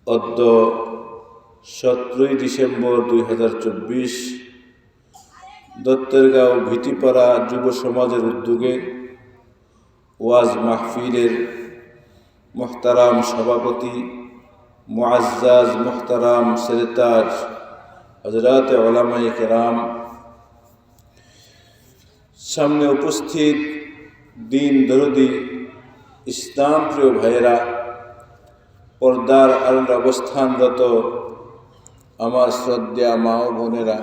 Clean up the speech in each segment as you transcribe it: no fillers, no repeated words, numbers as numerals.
অদ্য 17 ডিসেম্বর 2024 দত্তেরগাঁও ভীতিপাড়া যুব সমাজের উদ্যোগে ওয়াজ মাহফিলের মোহতারাম সভাপতি মুআজ্জাজ মোহতারাম সেরেতাজ হযরত উলামায়ে কেরাম, সামনে উপস্থিত দিন দরদি ইসলাম প্রিয় ভাইয়েরা, পর্দার আড়ালে অবস্থানরত আমার শ্রদ্ধা মা ও বোনেরা,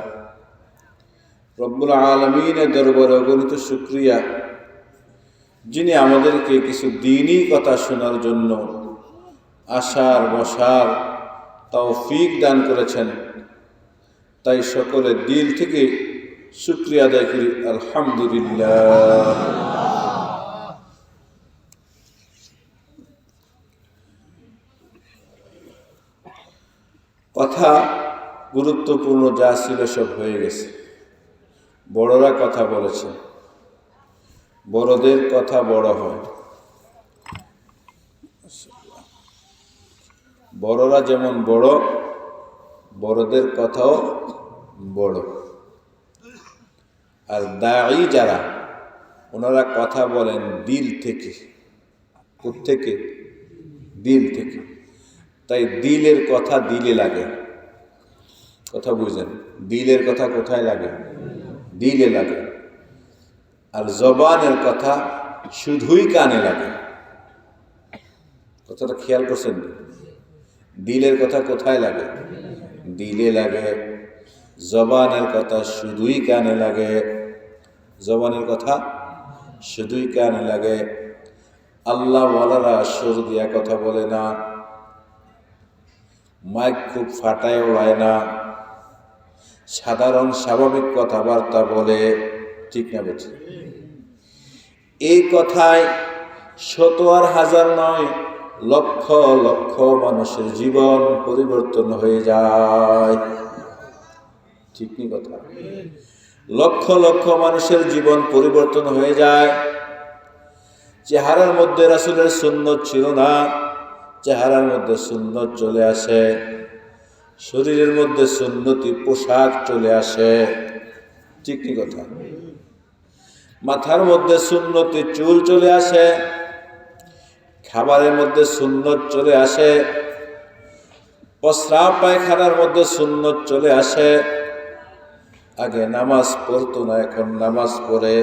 রব্বুল আলামিনের দরবারে অগণিত শুকরিয়া যিনি আমাদেরকে কিছু দ্বীনি কথা শোনার জন্য আসার বসার তৌফিক দান করেছেন। তাই সকলে দিল থেকে শুকরিয়া আদায় করি, আলহামদুলিল্লাহ। কথা গুরুত্বপূর্ণ যা ছিল সব হয়ে গেছে। বড়রা কথা বলেছে, বড়দের কথা বড় হয়। বড়রা যেমন বড়, বড়দের কথাও বড়। আর দাঈ যারা, ওনারা কথা বলেন দিল থেকে। কোত্থেকে? দিল থেকে। তাই দিলের কথা দিলে লাগে। কথা বুঝেন? দিলের কথা কোথায় লাগে? দিলে লাগে। আর জবানের কথা শুধুই কানে লাগে। কথাটা খেয়াল করছেন? দিলের কথা কোথায় লাগে? দিলে লাগে। জবানের কথা শুধুই কানে লাগে। জবানের কথা শুধুই কানে লাগে। আল্লাহ ওয়ালারা সুর দিয়া কথা বলে না, মাইক খুব ফাটায় ওড়ায় না, সাধারণ স্বাভাবিক কথাবার্তা বলে। ঠিক না বলছি? এই কথায় শত আর হাজার নয়, লক্ষ লক্ষ মানুষের জীবন পরিবর্তন হয়ে যায়। ঠিক নি কথা? লক্ষ লক্ষ মানুষের জীবন পরিবর্তন হয়ে যায়। চেহারার মধ্যে রাসূলের সুন্নত ছিল না, চেহারার মধ্যে সুন্নত চলে আসে। শরীরের মধ্যে সুন্নতি পোশাক চলে আসে। ঠিক নি কথা? মাথার মধ্যে সুন্নতি চুল চলে আসে। খাবারের মধ্যে সুন্নত চলে আসে। প্রস্রাব পায়খানার মধ্যে সুন্নত চলে আসে। আগে নামাজ পড়তো না, এখন নামাজ পড়ে।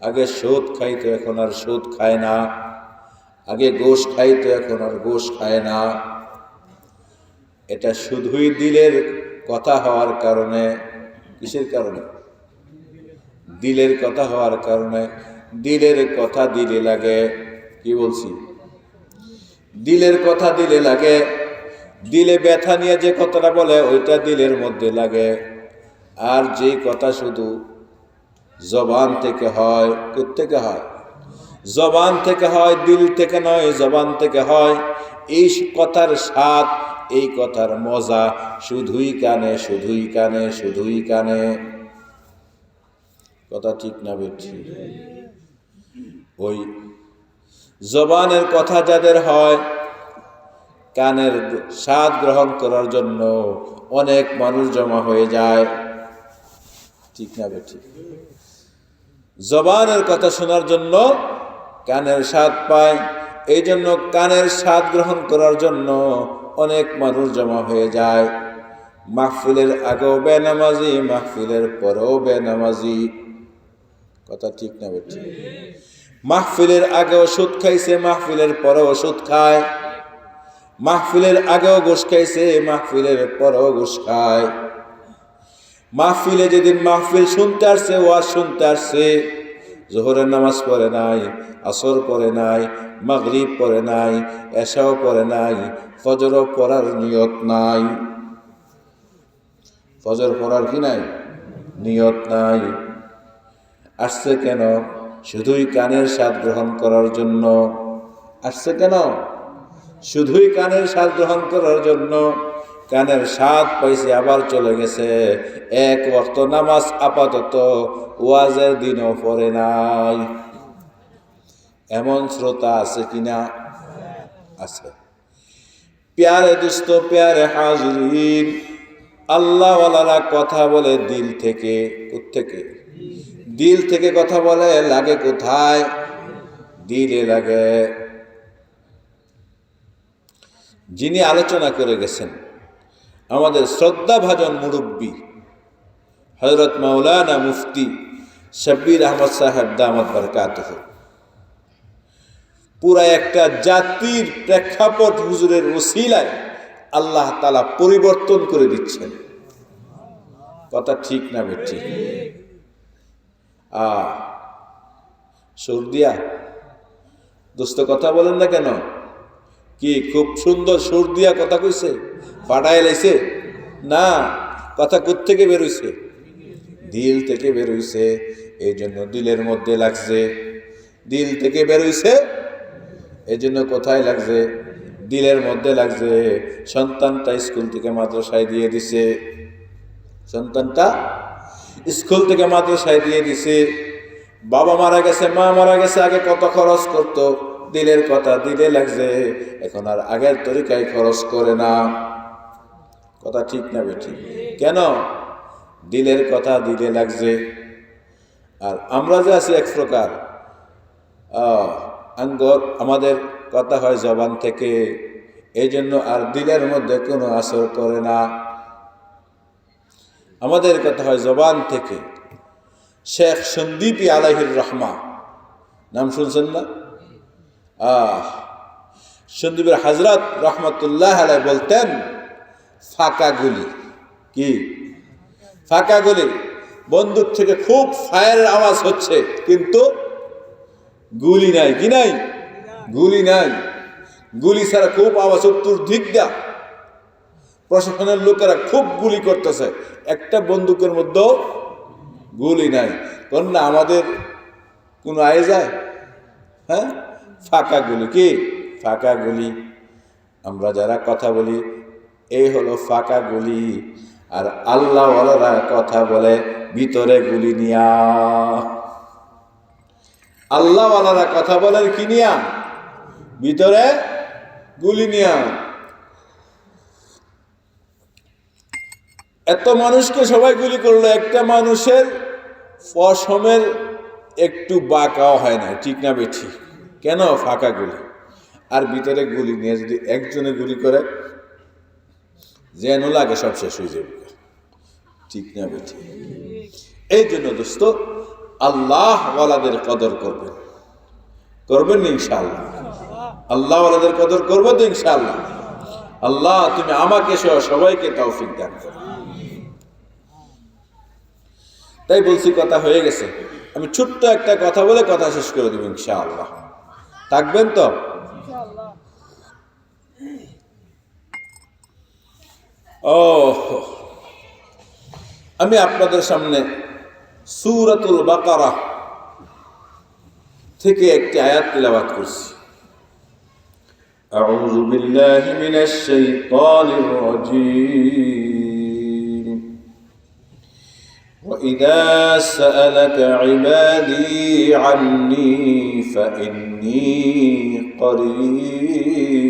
আগে সুদ খাইতো, এখন আর সুদ খায় না। আগে গোশ খাইতো, এখন আর গোশ খায় না। এটা শুধুই দিলের কথা হওয়ার কারণে। কিসের কারণে? দিলের কথা হওয়ার কারণে। দিলের কথা দিলে লাগে। কি বলছি? দিলের কথা দিলে লাগে। দিলে ব্যথা নিয়ে যে কথাটা বলে ওইটা দিলের মধ্যে লাগে। আর যে কথা শুধু জবান থেকে হয়, কোত্থেকে হয়? জবান থেকে হয়, দিল থেকে নয়, জবান থেকে হয়। এই কথার স্বাদ, এই কথার মজা শুধুই কানে, শুধুই কানে, শুধুই কানে। কথা ঠিক না বেঠি? ওই জবানের কথা যাদের হয়, কানের স্বাদ গ্রহণ করার জন্য অনেক মানুষ জমা হয়ে যায়। ঠিক না বেঠি? জবানের কথা শোনার জন্য কানের স্বাদ পায়। এই জন্য কানের স্বাদ গ্রহণ করার জন্য অনেক মানুষ জমা হয়ে যায়। মাহফিলের আগেও বেনামাজি, মাহফিলের পরেও বেনামাজি। কথা ঠিক না বেঠি? মাহফিলের আগেও সুদ খাইছে, মাহফিলের পরেও সুদ খায়। মাহফিলের আগেও ঘুষ খাইছে, মাহফিলের পরেও ঘুষ খায়। মাহফিলে যেদিন মাহফিল শুনতে আসছে, ওয়াজ শুনতে আসছে, জোহরের নামাজ পড়ে নাই, আসর পড়ে নাই, মাগরিব পড়ে নাই, এশাও পড়ে নাই, ফজরও পড়ার নিয়ত নাই। ফজর পড়ার কি নাই? নিয়ত নাই। আসছে কেন? শুধুই কানের স্বাদ গ্রহণ করার জন্য। আসছে কেন? শুধুই কানের স্বাদ গ্রহণ করার জন্য। কানের স্বাদ পাইছে, আবার চলে গেছে। এক ওয়াক্ত নামাজ আপাতত ওয়াজের দিনও পড়ে নাই। এমন শ্রোতা আছে কিনা? আছে। প্যারে দোস্ত, প্যারে হাজরিন, আল্লাহওয়ালারা কথা বলে দিল থেকে। কোত্থেকে? দিল থেকে কথা বলে। লাগে কোথায়? দিলে লাগে। যিনি আলোচনা করে গেছেন আমাদের শ্রদ্ধাভাজন মুরব্বী হযরত মাওলানা মুফতি শব্বির আহমদ সাহেব দামাত বরকাতুহু, পুরা একটা জাতির প্রেক্ষাপট হুজুরের ওসিলায় আল্লাহ তাআলা পরিবর্তন করে দিচ্ছেন। কথা ঠিক না বেঠিক? সুর দিয়া দোস্ত কথা বলেন না কেন? কি খুব সুন্দর সুর দিয়া কথা কইছে? ফাটায় লাইছে? না, কথা কোত্থেকে বেরোইছে? দিল থেকে বেরোইছে। এই জন্য দিলের মধ্যে লাগছে। দিল থেকে বেরোইছে, এই জন্য কোথায় লাগছে? দিলের মধ্যে লাগছে। সন্তানটা স্কুল থেকে মাদ্রাসায় দিয়ে দিছে। সন্তানটা স্কুল থেকে মাদ্রাসায় দিয়ে দিছে। বাবা মারা গেছে, মা মারা গেছে, আগে কত খরচ করতো, দিলের কথা দিলে লাগছে। এখন আর আগের তরিকায় খরচ করে না। কথা ঠিক না বেঠিক? কেন? দিলের কথা দিলে লাগছে। আর আমরা যে আছি এক প্রকার আঙ্গর, আমাদের কথা হয় জবান থেকে, এই জন্য আর দিলের মধ্যে কোনো আসর করে না। আমাদের কথা হয় জবান থেকে। শেখ সন্দীপী আলাইহির রহমা, নাম শুনছেন না? সন্দীপের হযরত রহমতুল্লাহ আলাইহি বলতেন, ফাঁকা গুলি। কি ফাঁকা গুলি? বন্দুক থেকে খুব ফায়ারের আওয়াজ হচ্ছে, কিন্তু গুলি নাই। কি নাই? গুলি নাই। গুলি ছাড়া খুব আওয়াজ উত্তর দিক দা। প্রশাসনের লোকেরা খুব গুলি করতেছে, একটা বন্দুকের মধ্যেও গুলি নাই। কোন না আমাদের কোনো আয় যায়? হ্যাঁ, ফাঁকা গুলি। কি ফাঁকা গুলি? আমরা যারা কথা বলি এই হলো ফাঁকা গুলি। আর আল্লাহওয়ালারা কথা বলে ভিতরে গুলি নিয়া। আল্লাহওয়ালারা কথা বলেন কি নিয়া? ভিতরে গুলি নিয়া। এত মানুষকে সবাই গুলি করলো, একটা মানুষের পশমের একটু বাঁকাও হয় না। ঠিক না বেঠিক? কেন? ফাঁকা গুলি। আর ভিতরে গুলি নিয়ে যদি একজনে গুলি করে, যেন লাগে সব শেষ হয়ে যাবে। ঠিক না বেঠিক? এই জন্য দোস্ত, আল্লাহ ওয়ালাদের কদর করবেন। করবেন ইনশাআল্লাহ? আল্লাহ ওয়ালাদের কদর করবো তো ইনশাআল্লাহ। আল্লাহ তুমি আমাকে সহ সবাইকে তৌফিক দান করো। তাই বলছি, কথা হয়ে গেছে। আমি ছোট্ট একটা কথা বলে কথা শেষ করে দেব ইনশাআল্লাহ। থাকবেন তো? আমি আপনাদের সামনে সূরাতুল বাকারা থেকে একটি আয়াত তিলাওয়াত করছি। আউযু বিল্লাহি মিনাশ শাইতানির রাজীম। وَإِذَا سَأَلَكَ عِبَادِي عَنِّي فَإِنِّي قَرِيبٌ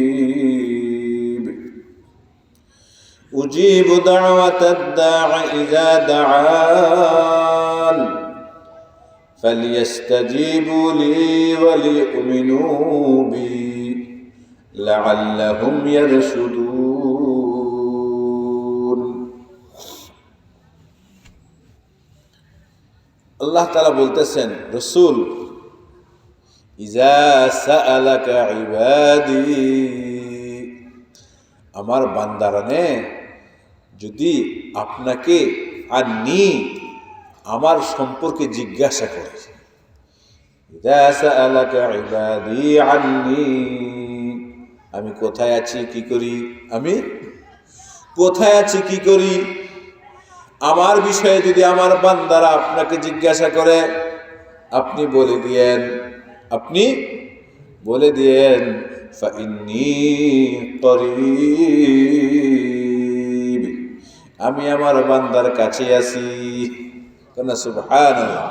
أُجِيبُ دَعْوَةَ الدَّاعِ إِذَا دَعَانِ فَلْيَسْتَجِيبُوا لِي وَلْيُؤْمِنُوا بِي لَعَلَّهُمْ يَرْشُدُونَ। আল্লাহ তাআলা বলতেছেন, রাসূল, ইজা সাআলাকা ইবাদি, আমার বান্দারানে যদি আপনাকে আন্নি, আমার সম্পর্কে জিজ্ঞাসা করে, ইজা সাআলাকা ইবাদি আন্নি, আমি কোথায় আছি, কি করি, আমি কোথায় আছি, কি করি, আমার বিষয়ে যদি আমার বান্দারা আপনাকে জিজ্ঞাসা করে, আপনি বলে দিয়েন, আপনি বলে দিয়েন, ফাইন্নী করিব, আমি আমার বান্দার কাছে আছি। সুবহানাল্লাহ।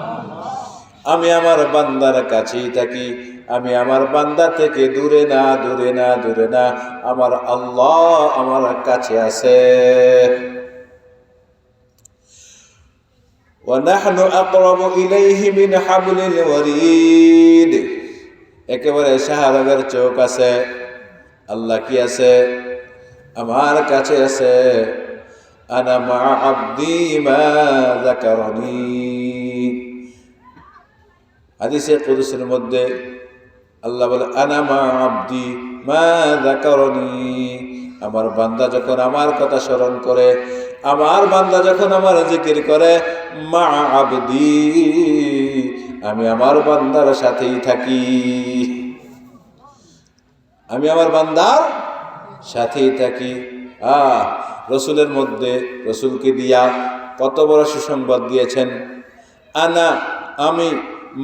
আমি আমার বান্দার কাছেই থাকি, আমি আমার বান্দা থেকে দূরে না, দূরে না, দূরে না, আমার আল্লাহ আমার কাছে আছে। وَنَحْنُ أَقْرَبُ إِلَيْهِ مِنْ حَبْلِ الْوَرِيدِ। একেবারে শাহবাগের চোখ আছে। আল্লাহ কি আছে? আমার কাছে আছে। আনা মা আব্দি মা যাকারানি। হাদিসে কুদসির মধ্যে আল্লাহ বলে, আনা মা আব্দি মা যাকারানি। আমার বান্দা যখন আমার কথা স্মরণ করে, আমার বান্দা যখন আমার জিকির করে, মা আব্দি, আমি আমার বান্দার সাথেই থাকি। আমি আমার বান্দার সাথেই থাকি। রসুলের মধ্যে রসুলকে দিয়া কত বড় সুসংবাদ দিয়েছেন। আনা, আমি,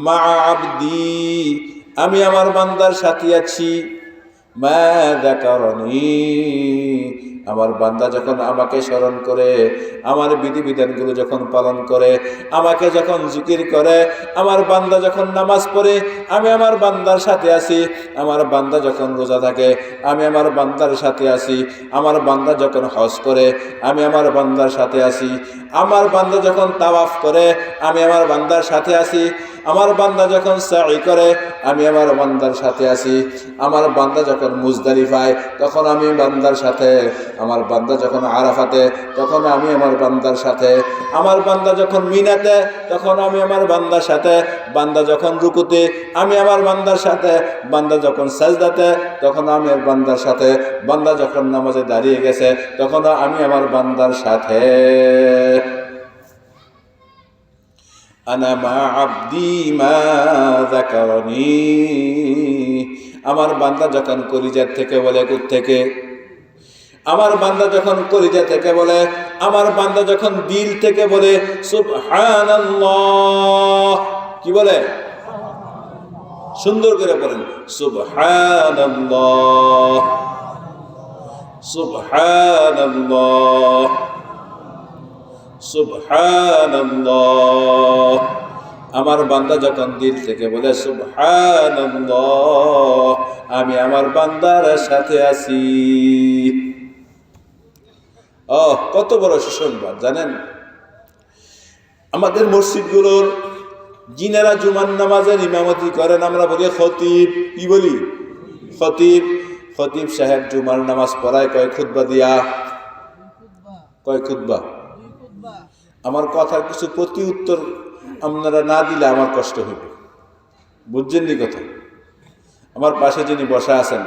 মা আব্দি, আমি আমার বান্দার সাথে আছি। মা যাকারানি, আমার বান্দা যখন আমাকে স্মরণ করে, আমার বিধিবিধানগুলো যখন পালন করে, আমাকে যখন জিকির করে, আমার বান্দা যখন নামাজ পড়ে, আমি আমার বান্দার সাথে আছি। আমার বান্দা যখন রোজা থাকে, আমি আমার বান্দার সাথে আছি। আমার বান্দা যখন হজ করে, আমি আমার বান্দার সাথে আছি। আমার বান্দা যখন তাওয়াফ করে, আমি আমার বান্দার সাথে আছি। আমার বান্দা যখন সাই করে, আমি আমার বান্দার সাথে আছি। আমার বান্দা যখন মুজদালিফায়, তখন আমি বান্দার সাথে। আমার বান্দা যখন আরাফাতে, তখন আমি আমার বান্দার সাথে। আমার বান্দা যখন মিনাতে, তখন আমি আমার বান্দার সাথে। বান্দা যখন রুকুতে, আমি আমার বান্দার সাথে। বান্দা যখন সাজদাতে, তখন আমি আমার বান্দার সাথে। বান্দা যখন নামাজে দাঁড়িয়ে গেছে, তখন আমি আমার বান্দার সাথে। আনা মা আব্দি মা যাকারানি। আমার বান্দা যখন কলিজা থেকে বলে, কোত্থেকে? আমার বান্দা যখন কলিজা থেকে বলে, আমার বান্দা যখন দিল থেকে বলে, সুবহানাল্লাহ। কি বলে? সুন্দর করে বলেন, সুবহানাল্লাহ, সুবহানাল্লাহ, সুবহানাল্লাহ। আমার বান্দা যখন দিল থেকে বলে সুবহানাল্লাহ, আমি আমার বান্দার সাথে আছি। কত বড় সুসংবাদ জানেন? আমাদের মসজিদগুলোর যিনারা জুমার নামাজের ইমামতি করেন, আমরা বলি খতিব। কি বলি? খতিব। খতিব সাহেব জুমার নামাজ পড়ায় কয় খুতবা দিয়া? কয় খুতবা? আমার কথার কিছু প্রতি উত্তর আপনারা না দিলে আমার কষ্ট হইবে, বুঝছেন নি কথা? আমার পাশে যিনি বসা আছেন,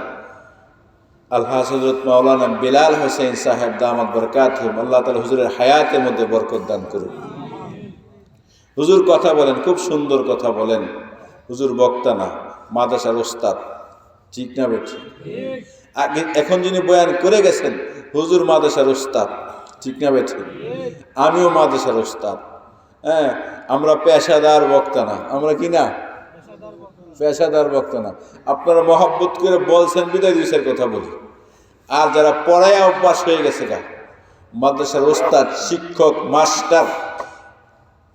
আলহাজ হযরত মাওলানা বিলাল হোসেন সাহেব দামাত বরকাতুহুম, আল্লাহ তাআলা হুজুরের হায়াতের মধ্যে বরকত দান করুন। হুজুর কথা বলেন, খুব সুন্দর কথা বলেন। হুজুর বক্তা না, মাদ্রাসার ওস্তাদ। ঠিক না বেঠিক? আগে এখন যিনি বয়ান করে গেছেন, হুজুর মাদ্রাসার ওস্তাদ। ঠিক না বেঠিক? আমিও মাদ্রাসার ওস্তাদ। হ্যাঁ, আমরা পেশাদার বক্তা না। আমরা কি না? পেশাদার বক্তা না। আপনারা মহব্বত করে বলছেন বিদায় দুইশের কথা বলি। আর যারা পড়ায় অভ্যাস হয়ে গেছে গা, মাদ্রাসার ওস্তাদ, শিক্ষক, মাস্টার,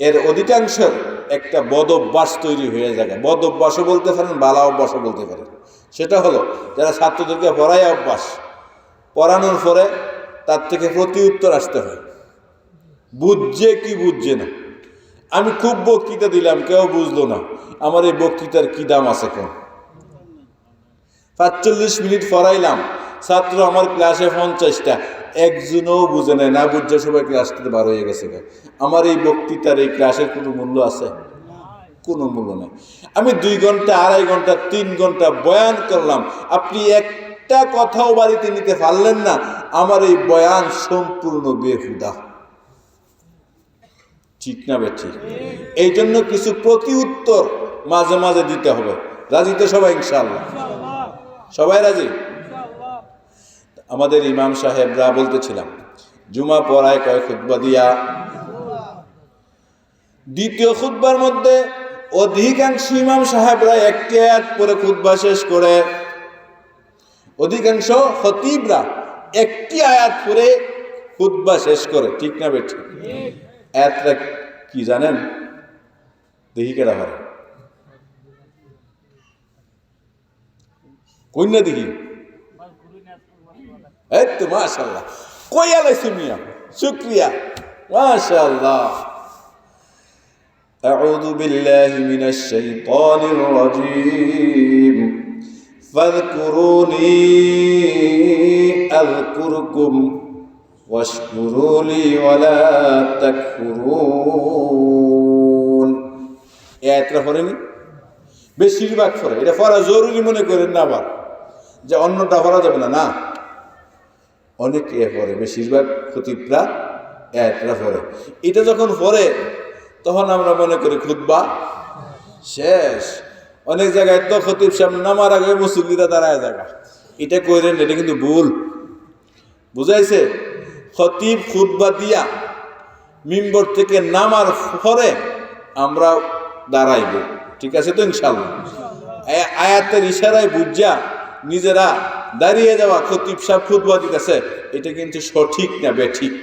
এর অধিকাংশ একটা বদ অভ্যাস তৈরি হয়ে যায়। বদ অভ্যাসও বলতে পারেন, বালা অভ্যাসও বলতে পারেন। সেটা হলো যারা ছাত্রদেরকে পড়ায় অভ্যাস, পড়ানোর পরে তার থেকে প্রতি উত্তর আসতে হয়। বুঝছে কি বুঝছে না। আমি খুব বক্তৃতা দিলাম, কেউ বুঝলো না। আমার এই বক্তৃতার কি দাম আছে? কোন ৪৫ মিনিট পড়াইলাম, ছাত্র আমার ক্লাসে 50টা, একজনও বুঝে নেয় না, বুঝছে সবাই ক্লাস থেকে বার হয়ে গেছে। আমার এই বক্তৃতার, এই ক্লাসের কোনো মূল্য আছে? কোনো মূল্য নেই। আমি 2 ঘন্টা, 2.5 ঘন্টা, 3 ঘন্টা বয়ান করলাম, আপনি একটা কথাও বাড়িতে নিতে পারলেন না। আমার এই বয়ান সম্পূর্ণ বেহুদা। ঠিক না বেঠিক? এই জন্য কিছু প্রতি উত্তর মাঝে মাঝে দিতে হবে। রাজি তো সবাই? ইনশাআল্লাহ সবাই রাজি? আমাদের ইমাম সাহেবরা বলতেছিলাম, জুমা পড়ায় কয় খুতবা দিয়া। দ্বিতীয় খুতবার মধ্যে অধিকাংশ ইমাম সাহেবরা একটি আয়াত পরে খুতবা শেষ করে। অধিকাংশ খতিবরা একটি আয়াত পরে খুতবা শেষ করে। ঠিক না বেঠিক? আয়াতটা কি জানেন? দেখি কেডা পারে? কন্যা দেখি এই তো মাশাআল্লাহ কই আলাইছি মিয়া শুকরিয়া মাশাআল্লাহ أعوذ بالله من الشيطان الرجيم فاذكروني أذكركم واشكروا لي ولا تكفرون এতটা পড়েনি বেশিরভাগ পড়ে এটা পড়া জরুরি মনে করেন না আবার যে অন্যটা পড়া যাবে না না অনেকে পড়ে বেশিরভাগ খতিবরা এতটা পড়ে এটা যখন পড়ে তখন আমরা মনে করি খুতবা শেষ অনেক জায়গায় তো খতিব সাহেব নামার আগে মুসল্লিরা দাঁড়ায় জায়গা এটা কইরেন এটা কিন্তু ভুল বুঝাইছে খতিব খুতবা দিয়া মিম্বর থেকে নামার পরে আমরা দাঁড়াইব ঠিক আছে তো ইনশাআল্লাহ আয়াতের ইশারায় বুঝা নিজেরা দাঁড়িয়ে যাওয়া খতিব সাহেব খুতবা দিতেছে এটা কিন্তু সঠিক না বেঠিক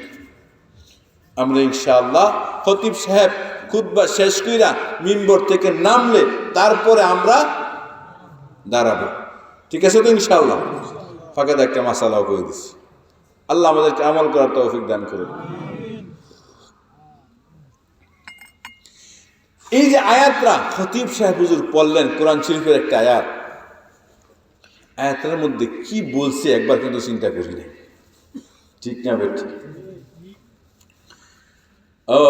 আমরা ইনশাআল্লাহ খতিব সাহেব খুতবা শেষ কইরা মিম্বর থেকে নামলে তারপরে আমরা দাঁড়াবো ঠিক আছে তো ইনশাআল্লাহ ফাঁকে একটা মাসালাও কই দিছি আল্লাহ আমাদেরকে আমল করার তৌফিক দান করুন এই যে আয়াতটা খতিব সাহেব হুজুর পড়লেন কোরআন শরীফের একটা আয়াতের মধ্যে কি বলছে একবার কিন্তু চিন্তা করি না ঠিক না বেটি ও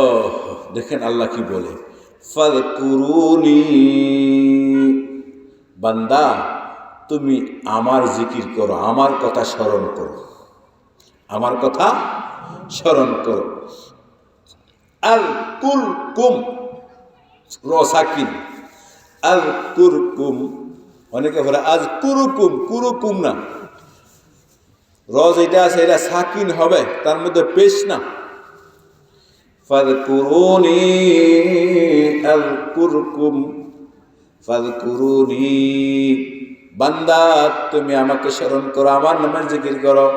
দেখেন আল্লাহ কি বলে ফাযকুরুনি বান্দা তুমি আমার জিকির করো আমার কথা স্মরণ করো আমার কথা স্মরণ করো আল কুরকুম রসাকিন আল কুরকুম অনেকে বলে আজ কুরুকুম কুরুকুম না রজ এটা আছে এটা সাকিন হবে তার মধ্যে পেশ না ফাযকুরুনি আযকুরকুম ফাযকুরুনি বান্দা তুমি আমাকে স্মরণ করো আমার নামের জিকির করো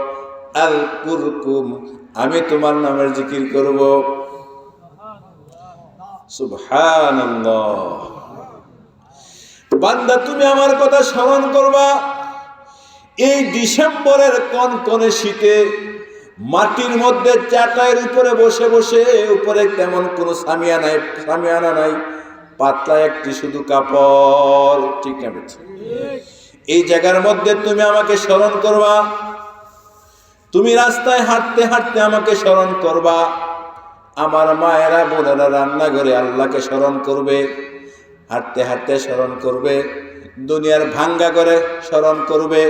আযকুরকুম আমি তোমার নামের জিকির করব সুবহানাল্লাহ বান্দা তুমি আমার কথা স্মরণ করবা এই ডিসেম্বরের কনকনে শীতে মাটির মধ্যে চাটাইয়ের উপরে বসে বসে উপরে তেমন কোনো সামিয়ানা নাই পাতলা একটি শুধু কাপড় ঠিক না এই জায়গার মধ্যে তুমি আমাকে স্মরণ করবা তুমি রাস্তায় হাঁটতে হাঁটতে আমাকে স্মরণ করবা আমার মায়েরা বোনেরা রান্নাঘরে আল্লাহকে স্মরণ করবে হাঁটতে হাঁটতে স্মরণ করবে দুনিয়ার ভাঙ্গা করে স্মরণ করবে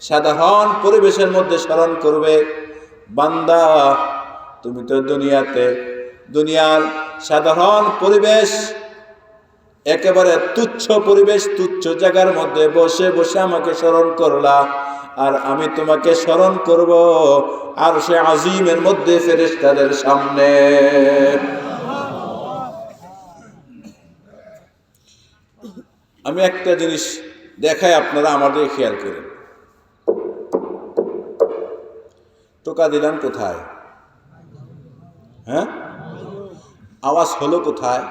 সাধারণ পরিবেশের মধ্যে স্মরণ করবে বান্দা তুমি তো দুনিয়ার সাধারণ পরিবেশ একেবারে তুচ্ছ পরিবেশ তুচ্ছ জায়গার মধ্যে বসে বসে আমাকে স্মরণ করলা আর আমি তোমাকে স্মরণ করব আর সে আজিমের মধ্যে ফেরেশতাদের সামনে আমি একটা জিনিস দেখাই আপনারা আমাদের খেয়াল করেন টোকা দিলাম কোথায় হ্যাঁ আওয়াজ হলো কোথায়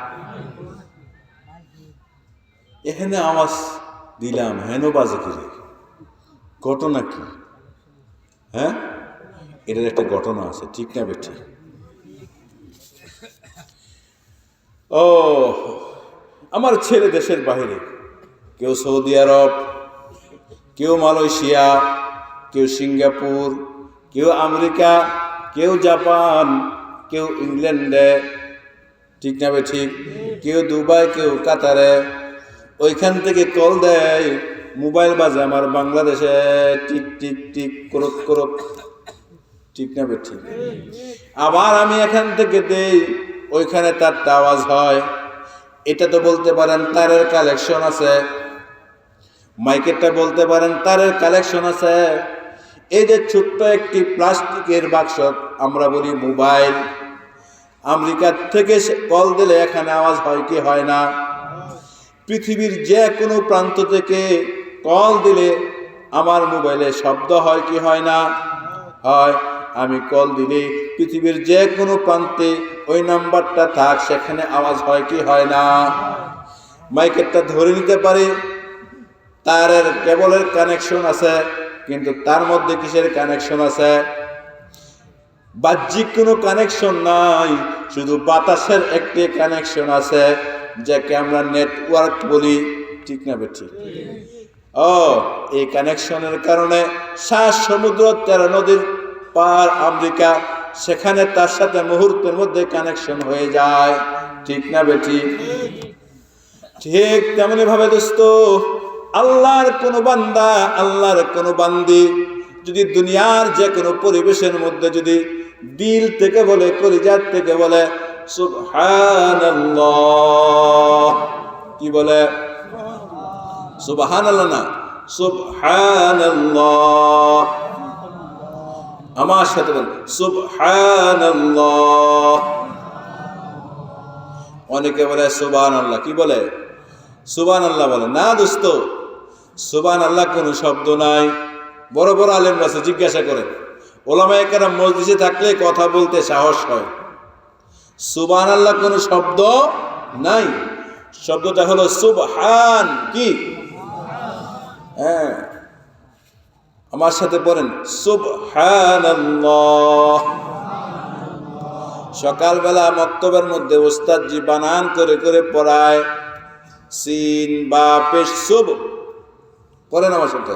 এখানে আওয়াজ দিলাম হেন বাজে কি ঘটনা কি হ্যাঁ এটার একটা ঘটনা আছে ঠিক না বেঠি ও আমার ছেলে দেশের বাইরে কেউ সৌদি আরব কেউ মালয়েশিয়া কেউ সিঙ্গাপুর কেউ আমেরিকা কেউ জাপান কেউ ইংল্যান্ডে ঠিক না ঠিক কেউ দুবাই কেউ কাতারে ওইখান থেকে কল দেয় মোবাইল বাজে আমার বাংলাদেশে টিক টিক টিক করক করক ঠিক না ঠিক আবার আমি এখান থেকে দেই ওইখানে তার আওয়াজ হয় এটা তো বলতে পারেন তারের কালেকশন আছে মাইকেরটা বলতে পারেন তারের কালেকশন আছে এই যে ছোট্ট একটি প্লাস্টিকের বাক্স আমরা বলি মোবাইল আমেরিকা থেকে কল দিলে এখানে আওয়াজ হয় কি হয় না পৃথিবীর যে কোনো প্রান্ত থেকে কল দিলে আমার মোবাইলে শব্দ হয় কি হয় না হয় আমি কল দিলে পৃথিবীর যে কোনো প্রান্তে ওই নাম্বারটা থাক সেখানে আওয়াজ হয় কি হয় না মাইকেরটা ধরে নিতে পারে তারের কেবলের কানেকশন আছে, কিন্তু তার মধ্যে কিসের কানেকশন আছে? বাহ্যিক কোনো কানেকশন নাই, শুধু বাতাসের একটি কানেকশন আছে, যাকে আমরা নেটওয়ার্ক বলি। ঠিক না বেঠিক? এই কানেকশনের কারণে 7 সমুদ্র 13 নদীর পার আমেরিকা, সেখানে তার সাথে মুহূর্তের মধ্যে কানেকশন হয়ে যায়। ঠিক না বেঠিক? ঠিক তেমনি ভাবে দোস্ত, আল্লাহর কোন বান্দা, আল্লাহর কোন বান্দি যদি দুনিয়ার যে কোনো পরিবেশের মধ্যে যদি দিল থেকে বলে, কলিজার থেকে বলে সুবহানাল্লাহ, কি বলে? সুবহানাল্লাহ না, সুবহানাল্লাহ। আমার সাথে বল সুবহানাল্লাহ। অনেকে বলে সুবহানাল্লাহ, কি বলে? সুবহানাল্লাহ বলে না দোস্ত, সুবহানাল্লাহ কোনো শব্দ নাই। বড় বড় আলেম আছে, জিজ্ঞাসা করেন, ওলামায়ে কেরাম মজলিসে থাকলে কথা বলতে সাহস হয়। সুবহানাল্লাহ কোনো শব্দ নাই, শব্দটা হলো সুবহান। কি? হ্যাঁ, আমার সাথে পড়েন সুবহানাল্লাহ। সকালবেলা মক্তবের মধ্যে ওস্তাদজি বানান করে করে পড়ায়, সিন বা পেশ সুব। পড়েন আমার সাথে,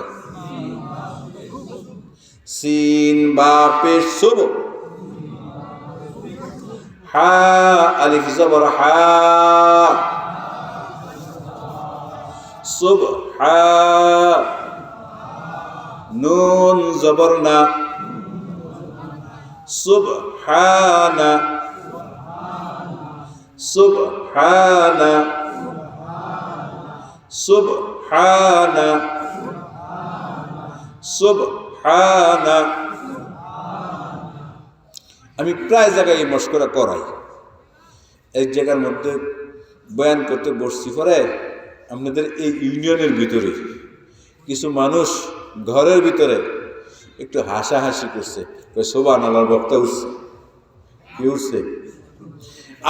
সিন বা পেশ সুব, হা আলিফ জবর হা, সুবহা, নুন জবর না, সুবহানা, সুবহানা, সুবহানা, সুবহানা। আমি প্রায় জায়গায় মশকরা করাই। এক জায়গার মধ্যে বয়ান করতে বসছি, পরে আপনাদের এই ইউনিয়নের ভিতরে কিছু মানুষ ঘরের ভিতরে একটু হাসাহাসি করছে, সুবহানাল্লাহর বক্তা উঠছে। কি উঠছে?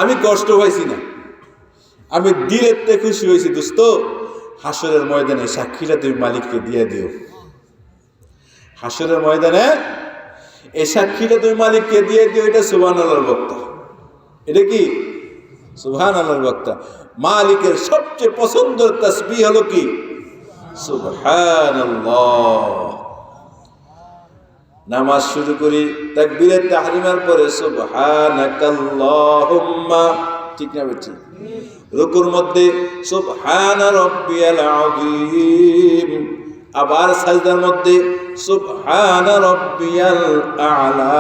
আমি কষ্ট হয়েছি না, আমি দিলের থেকে খুশি হয়েছি। দোস্ত, হাসরের ময়দানে সাক্ষীটা তুমি মালিককে দিয়ে দিও। হাসরের ময়দানে এই সাক্ষীটা তুমি মালিককে দিয়ে দিও। এটা সুবহানাল্লাহর বক্তা। এটা কি? সুবহানাল্লাহর বক্তা। মালিকের সবচেয়ে পছন্দের তাসবিহ হলো কি? সুবহানাল্লাহ। নামাজ শুরু করি, তাকবীরে তাহরিমার পরে সুবহানাকাল্লাহুম্মা। ঠিক না বেঠিক? রুকুর মধ্যে সুবহানা রাব্বিয়াল আযীম, আবার সাজদার মধ্যে সুবহানা রাব্বিয়াল আ'লা।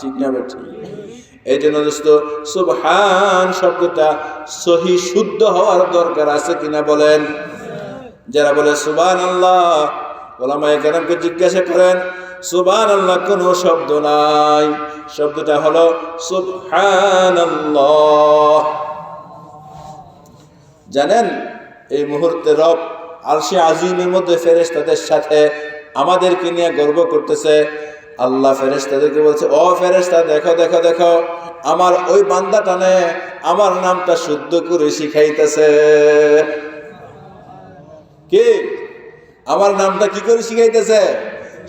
ঠিক না বেঠিক? এই জন্য দোস্ত, সুবহান শব্দটা সহি শুদ্ধ হওয়ার দরকার আছে কিনা বলেন? যারা বলে সুবহানাল্লাহ, ওলামায়ে কেরামকে জিজ্ঞাসা করেন, সুবহানাল্লাহ কোনো শব্দ নাই, শব্দটা হলো সুবহানাল্লাহ। জানেন, এই মুহূর্তে রব আরশে আজিমের মধ্যে ফেরেশতাদের সাথে আমাদেরকে নিয়ে গর্ব করতেছে। আল্লাহ ফেরেশতাদেরকে বলছে, ও ফেরেশতা, দেখো দেখো দেখো, আমার ওই বান্দাটানে আমার নামটা শুদ্ধ করে শিখাইতেছে। কি? আমার নামটা কি করে শিখাইতেছে?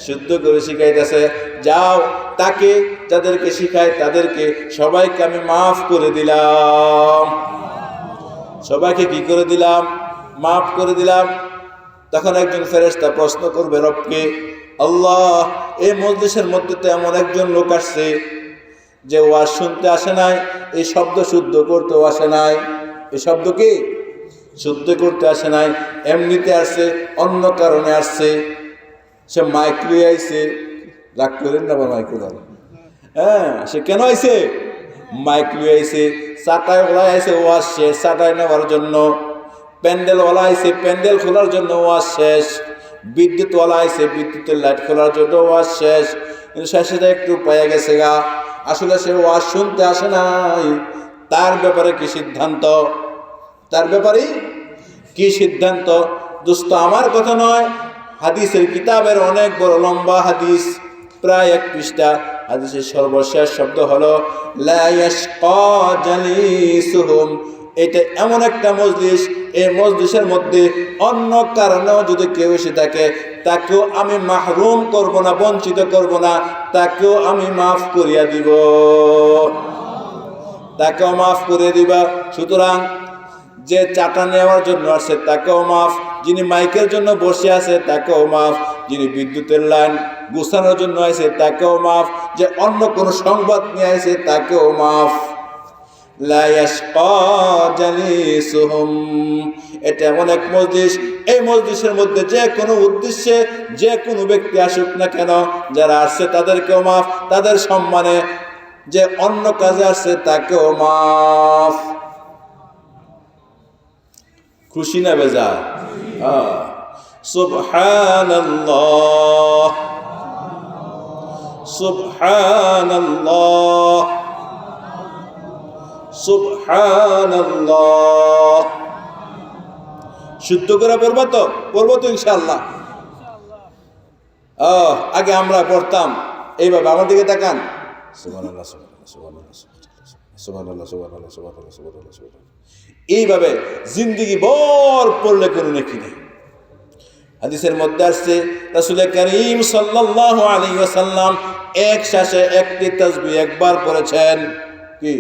শুদ্ধ করে শিখাইতেছে। যাও, তাকে যাদেরকে শিখায় তাদেরকে সবাইকে আমি মাফ করে দিলাম। সবাইকে কি করে দিলাম? মাফ করে দিলাম। তখন একজন ফেরেশতা প্রশ্ন করবে রবকে, আল্লাহ, এই মজলিসের মধ্যে তো এমন একজন লোক আসছে যে ওয়াজ শুনতে আসে নাই, এই শব্দ শুদ্ধ করতেও আসে নাই। এই শব্দ কি? শুদ্ধ করতে আসে নাই, এমনিতে আসছে, অন্য কারণে আসছে। সে মাইক লুয়ে আইছে। রাগ করেন না, মাইক ধরে। হ্যাঁ, সে কেন আইছে? মাইক লুয়ে আইছে। চাটায় ওলা আইছে, ওয়াজ শেষ, চাটায় নেওয়ার জন্য। প্যান্ডেল ওলা আইছে, প্যান্ডেল খোলার জন্য ওয়াজ শেষ। বিদ্যুৎ ওলা আইছে, বিদ্যুতের লাইট খোলার জন্য ওয়াজ শেষ। কিন্তু শেষে একটু পেয়ে গেছে গা, আসলে সে ওয়াজ শুনতে আসে নাই। তার ব্যাপারে কি সিদ্ধান্ত? তার ব্যাপারে কি সিদ্ধান্ত? দোস্ত, আমার কথা নয়, হাদিসের কিতাবের অনেক বড় লম্বা হাদিস, প্রায় 1 পৃষ্ঠা। হাদিসের সর্বশেষ শব্দ হলো লা ইয়াশকা জালিসুহুম এটা এমন একটা মজলিস, এই মজলিসের মধ্যে অন্য কারণেও যদি কেউ এসে থাকে তাকেও আমি মাহরুম করব না, বঞ্চিত করব না, তাকেও আমি মাফ করিয়া দিব, তাকেও মাফ করে দিবা। সুতরাং যে চাটা নেওয়ার জন্য আসছে তাকেও মাফ, যিনি মাইকের জন্য বসে আছে তাকেও মাফ, যিনি বিদ্যুতের লাইন গুছানোর জন্য আছে তাকেও মাফ, যে অন্য কোনো সংবাদ নিয়ে আছে তাকেও মাফ। লা ইয়াশকা জালিসুহুম, এটা এমন এক মজলিস, এই মজলিসের মধ্যে যে কোনো উদ্দেশ্যে যে কোনো ব্যক্তি আসুক না কেন, যারা আসছে তাদেরকেও মাফ, তাদের সম্মানে যে অন্য কাজে আসছে তাকেও মাফ। খুশি না বেজার? সুবহানাল্লাহ, সুবহানাল্লাহ, সুবহানাল্লাহ। শুদ্ধ করে পড়বো তো? পড়বো তো ইনশাআল্লাহ। আগে আমরা পড়তাম এইভাবে, আমার দিকে তাকান, সুবহানাল্লাহ, সুবহানাল্লাহ, সুবহানাল্লাহ, সুবহানাল্লাহ, সুবহানাল্লাহ, সুবহানাল্লাহ, সুবহানাল্লাহ, সুবহানাল্লাহ, এইভাবে জিন্দেগি ভর পড়লে কোনো নেকি নেই। হাদিসের মধ্যে আসছে রাসূল করিম সাল্লাল্লাহু আলাইহি ওয়াসাল্লাম এক শ্বাসে একটি তাসবিহ একবার পড়েছেন। কি?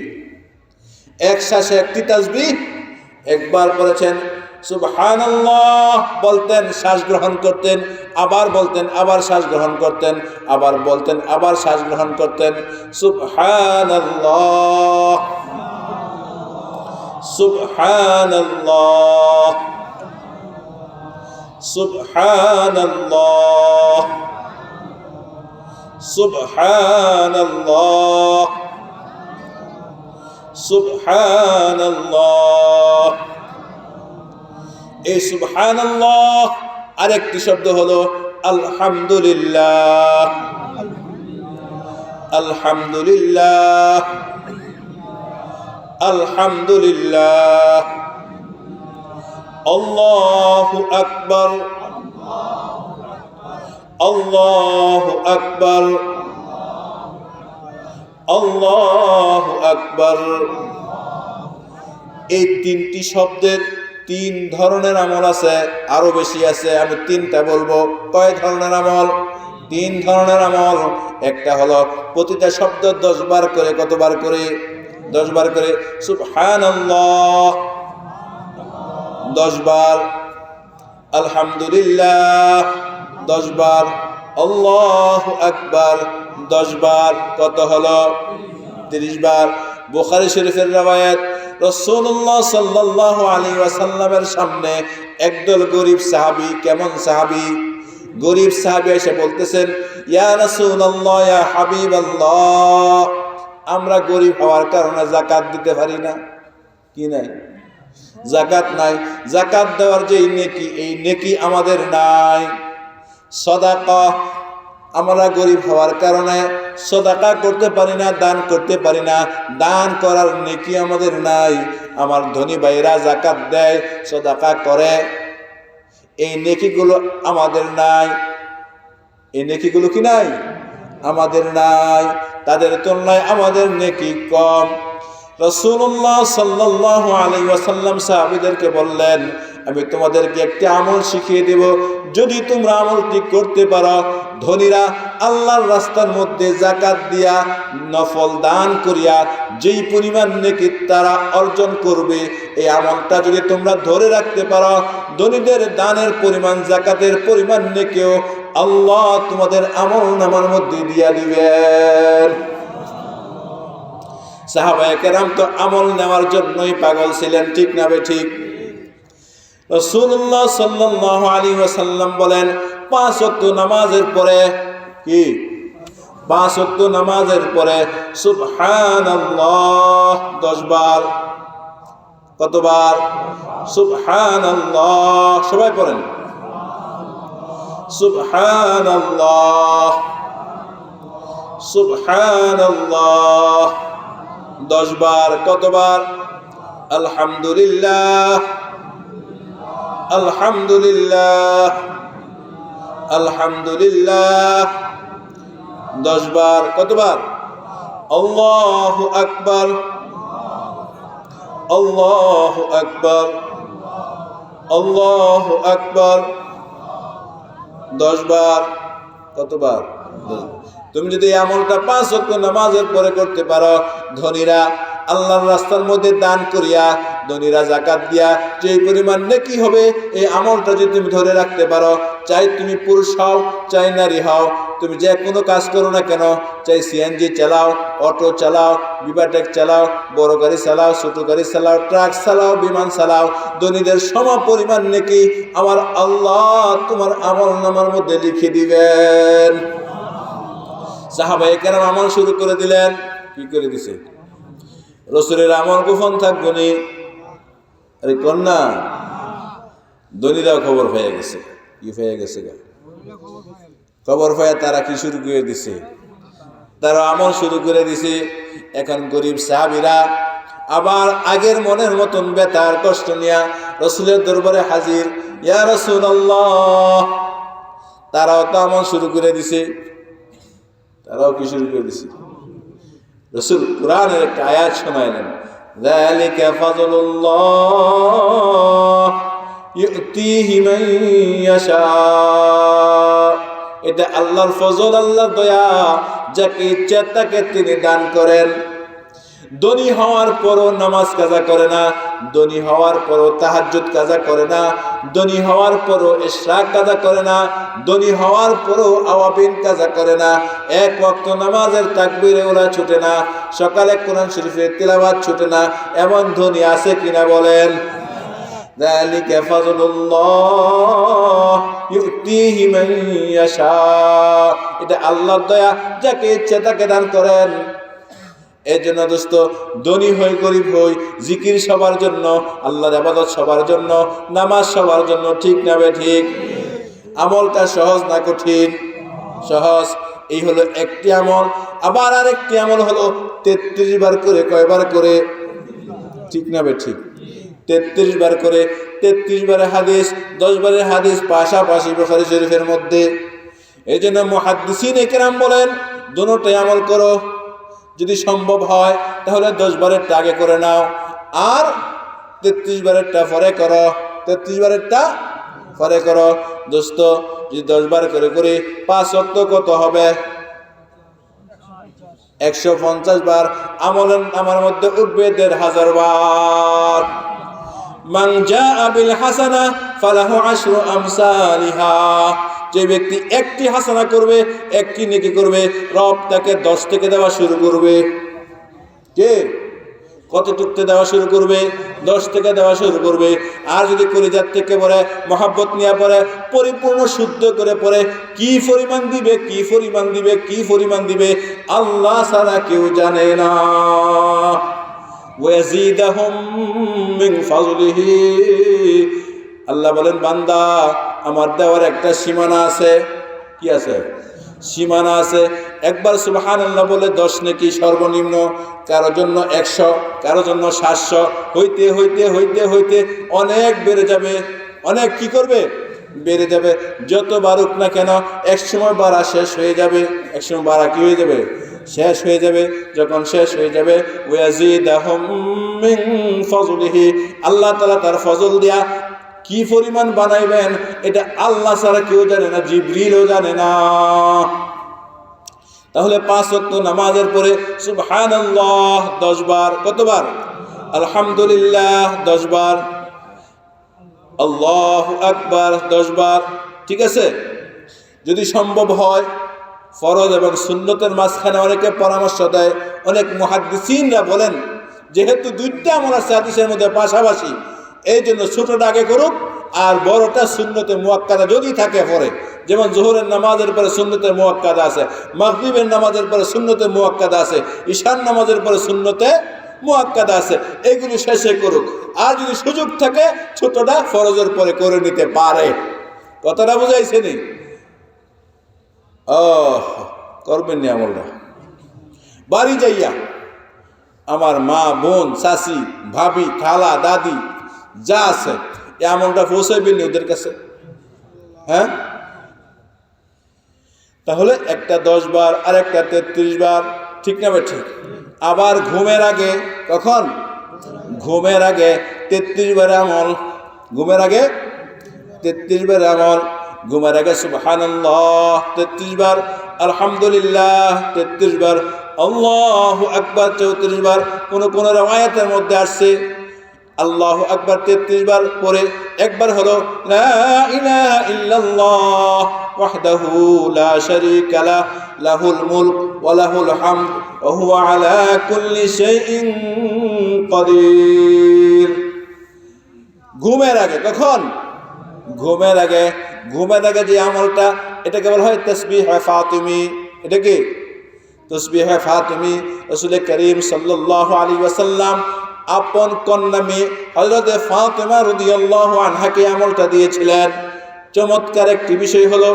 এক শ্বাসে একটি তাসবিহ একবার পড়েছেন। সুবহানাল্লাহ বলতেন, শ্বাস গ্রহণ করতেন, আবার বলতেন, আবার শ্বাস গ্রহণ করতেন, আবার বলতেন, আবার শ্বাস গ্রহণ করতেন। সুবহানাল্লাহ, সুবহানাল্লাহ, সুবহানাল্লাহ, সুবহানাল্লাহ, সুবহানাল্লাহ। এই সুবহানাল্লাহ আরেকটি শব্দ হলো আলহামদুলিল্লাহ, আলহামদুলিল্লাহ, আলহামদুলিল্লাহ। আল্লাহু আকবার, আল্লাহু আকবার, আল্লাহু আকবার। এই তিনটি শব্দের তিন ধরনের আমল আছে, আরো বেশি আছে, আমি তিনটা বলবো। কয় ধরনের আমল? তিন ধরনের আমল। একটা হলো প্রতিটা শব্দ 10 বার করে, কতবার করে? 10 বার করে। সুবহানাল্লাহ 10 বার, আলহামদুলিল্লাহ 10 বার, আল্লাহু আকবার 10 বার। কত হলো? 30 বার। বুখারী শরীফের রওয়ায়াত, রাসূলুল্লাহ সাল্লাল্লাহু আলাইহি ওয়াসাল্লামের সামনে একদল গরীব সাহাবী, কেমন সাহাবী? গরীব সাহাবী এসে বলতেছেন, ইয়া রাসূলুল্লাহ, ইয়া হাবিবাল্লাহ, আমরা গরীব হওয়ার কারণে যাকাত দিতে পারি না। কি নাই? যাকাত নাই। যাকাত দেওয়ার যে নেকি, এই নেকি আমাদের নাই। সাদাকা, আমরা গরীব হওয়ার কারণে সাদাকা করতে পারি না, দান করতে পারি না, দান করার নেকি আমাদের নাই। আমার ধনী ভাইরা যাকাত দেয়, সাদাকা করে, এই নেকিগুলো আমাদের নাই। এই নেকিগুলো কি নাই? আমাদের নাই। তাদের তুলনায় আমাদের নেকি কম। রাসূলুল্লাহ সাল্লাল্লাহু আলাইহি ওয়াসাল্লাম সাহাবীদেরকে বললেন, আমি তোমাদেরকে একটি আমল শিখিয়ে দেব, যদি তোমরা আমলটি করতে পারো, ধনীরা আল্লাহর রাস্তার মধ্যে যাকাত দিয়া, নফল দান করিয়া যেই পরিমাণ নেকি তারা অর্জন করবে, এই আমলটা যদি তোমরা ধরে রাখতে পারো, ধনীদের দানের পরিমাণ, যাকাতের পরিমাণ নেকিও আল্লাহ তোমাদের আমলনামার মধ্যে দিয়া দিবেন। সাহাবায়ে কেরাম তো আমল নেওয়ার জন্যই পাগল ছিলেন, ঠিক না ঠিক? রাসূলুল্লাহ সাল্লাল্লাহু আলাইহি ওয়াসাল্লাম বলেন, 5 ওয়াক্ত নামাজের পরে, কি 5 ওয়াক্ত নামাজের পরে সুবহানাল্লাহ 10 বার। কতবার? সুবহানাল্লাহ, সবাই পড়েন, সুবহানাল্লাহ, সুবহানাল্লাহ 10 বার। কতবার? আলহামদুলিল্লাহ, আলহামদুলিল্লাহ, আলহামদুলিল্লাহ 10 বার। কতবার? আল্লাহু আকবার, আল্লাহু আকবার, আল্লাহু আকবার। 10 বার। কতবার? তুমি যদি এই আমলটা 5 ওয়াক্ত নামাজের পরে করতে পারো, ধনীরা আল্লাহর রাস্তার মধ্যে দান করিয়া, ধনীরা জাকাত দিয়া যে পরিমাণ নেকি হবে, এই আমলটা যদি তুমি ধরে রাখতে পারো, চাই তুমি পুরুষ হও চাই নারী হও, তুমি যে কোনো কাজ করো না কেন, চাই সিএনজি চালাও, অটো চালাও, বিভাটেক চালাও, বড় গাড়ি চালাও, ছোট গাড়ি চালাও, ট্রাক চালাও, বিমান চালাও, ধনীদের সম পরিমাণ নেকি আমার আল্লাহ তোমার আমল নামার মধ্যে লিখে দিবেন। সাহাবায়ে কেরাম আমল শুরু করে দিলেন। কি করে দিছে? রসুলের আমল গোপন থাকবো নি? আরে কন্যা, ধনীরাও খবর পেয়ে গেছে। কি পেয়ে গেছে? খবর পেয়ে তারা কি শুরু করে দিছে? তারা আমল শুরু করে দিছে। এখন গরিব সাহাবীরা আবার আগের মনের মতন বেতার কষ্ট নিয়া রসুলের দরবারে হাজির। ইয়া রাসূলুল্লাহ, তারাও তো আমল শুরু করে দিছে। তারাও কি শুরু করে দিছে? রসুল কোরআনের একটা আয়াত শোনাইলেন, যালিকা ফাযলুল্লাহ ইউতিহি মান ইয়াশা। এটা আল্লাহর ফজল, আল্লাহর দয়া, যাকে ইচ্ছা তাকে তিনি দান করেন। ধনী হওয়ার পরও নামাজ কাজা করে না, ধনী হওয়ার পরও তাহাজ্জুদ কাজা করে না, ধনী হওয়ার পরও ইশরাক কাজা করে না, ধনী হওয়ার পরও আওয়াবিন কাজা করে না, এক ওয়াক্ত নামাজের তাকবীরে ওরা ছুটে না, সকালে কোরআন শরীফের তিলাওয়াত ছুটে না, এমন ধনী আছে কিনা বলেন? যালিকা ফাযলুল্লাহ ইউতিহি মান ইয়াশা। এটা আল্লাহর দয়া, যাকে ইচ্ছা তাকে দান করেন। এর জন্য দোস্ত, ধনী হই গরিব হই, জিকির সবার জন্য, আল্লাহর ইবাদত সবার জন্য, নামাজ সবার জন্য, ঠিক না বে ঠিক? আমলটা সহজ না কঠিন? সহজ। এই হলো একটি আমল। আবার আরেকটি আমল হলো 33 বার করে, কয়বার করে? ঠিক না বে ঠিক? 33 বার করে। 33 বারের হাদিস, 10 বারের হাদিস পাশাপাশি বুখারী শরীফের মধ্যে। এই জন্য মুহাদ্দিসিনে কেরাম বলেন, দুটোই আমল করো। যদি সম্ভব হয় তাহলে 10 বারেরটা আগে করে নাও, আর 33 বারেরটা পরে করো। 33 বারেরটা পরে করো। দোস্ত, যদি 10 বার করে করি 5 ওয়াক্ত কত হবে? 150 বার। আমলের আমার মধ্যে উঠবে 1500 বার। মান জাআ বিল হাসানা ফালাহু আশরু আমসালিহা। যে ব্যক্তি একটি হাসানা করবে, একটি নেকি করবে, রব তাকে 10 থেকে দেওয়া শুরু করবে। কে? কতটুকতে দেওয়া শুরু করবে? 10 থেকে দেওয়া শুরু করবে। আর যদি কলিজার থেকে পড়ে, মহাব্বত নিয়ে পড়ে, পরিপূর্ণ শুদ্ধ করে পড়ে, কি পরিমাণ দিবে, কি পরিমাণ দিবে, কি পরিমাণ দিবে আল্লাহ ছাড়া কেউ জানে না। ওয়াজিদাহুম মিন ফাযলিহি। আল্লাহ বলেন, বান্দা আমার দেওয়ার একটা সীমানা আছে। কি আছে? সীমানা আছে। একবার সুবহানাল্লাহ বলে 10 নেকি সর্বনিম্ন, কারো জন্য 100, কারো জন্য 700, হইতে হইতে হইতে হইতে অনেক বেড়ে যাবে। অনেক কি করবে? বেড়ে যাবে। যত বাড়ুক না কেন, এক সময় বাড়া শেষ হয়ে যাবে। এক সময় বাড়া কি হয়ে যাবে? শেষ হয়ে যাবে। যখন শেষ হয়ে যাবে, ওয়াজিদাহুম মিন ফাযলিহি, আল্লাহ তাআলা তার ফজল দিয়া কি পরিমাণ বানাইবেন এটা আল্লাহ ছাড়া কেউ জানে না, জিবরিলও জানে না। তাহলে 5 ওয়াক্ত নামাজের পরে সুবহানাল্লাহ 10 বার। কতবার? আলহামদুলিল্লাহ 10 বার, আল্লাহু আকবার 10 বার। ঠিক আছে? যদি সম্ভব হয়, ফরজ এবং সুন্নতের মাঝখানে অনেকে পরামর্শ দেয়। অনেক মুহাদ্দিসিনরা বলেন, যেহেতু দুইটা আমল আছে হাদিসের মধ্যে পাশাপাশি, এই জন্য ছোটটা আগে করুক, আর বড়টা সুন্নতে মুআক্কাদা যদি থাকে পরে। যেমন জোহরের নামাজের পরে সুন্নতে মুআক্কাদা আছে, মাগরিবের নামাজের পরে সুন্নতে মুআক্কাদা আছে, ঈশার নামাজের পরে সুন্নতে মুআক্কাদা আছে। এইগুলি শেষে করুক। আর যদি সুযোগ থাকে, ছোটটা ফরজের পরে করে নিতে পারে। কথাটা বুঝাইছে নি? করবেন নি আমলটা। বাড়ি যাইয়া আমার মা, বোন, চাচি, ভাবি, খালা, দাদি যা আছে, এই আমলটা পৌঁছাইবেন ওদের কাছে। হ্যাঁ? তাহলে একটা 10 বার, আর একটা 33 বার। ঠিক না ভাই? ঠিক। আবার ঘুমের আগে, কখন? ঘুমের আগে 33 বার আমল, ঘুমের আগে 33 বার আমল, ঘুমের আগে সুবহানাল্লাহ 33 বার, আলহামদুলিল্লাহ 33 বার, আল্লাহু আকবার 34 বার। কোন রওয়ায়াতের মধ্যে আসছে আল্লাহু আকবার 33 বার পরে একবার হলো লা ইলাহা ইল্লাল্লাহ ওয়াহদাহু লা শারীকা লাহু লাহুল মুলক ওয়া লাহুল হামদ ওয়া হুয়া আলা কুল্লি শাইইন কাদির। ঘুমের আগে, কখন? ঘুমের আগে। ঘুমের আগে যে আমলটা, এটাকে বলা হয় তাসবিহ ফাতিমি। এটা কি? তাসবিহ ফাতিমি। রাসূল করিম সাল্লাল্লাহু আলাইহি ওয়াসাল্লাম আপন কন্যা মেয়ে হযরত ফাতিমা রাদিয়াল্লাহু আনহাকে আমলটা দিয়েছিলেন। চমৎকার একটি বিষয় হলো,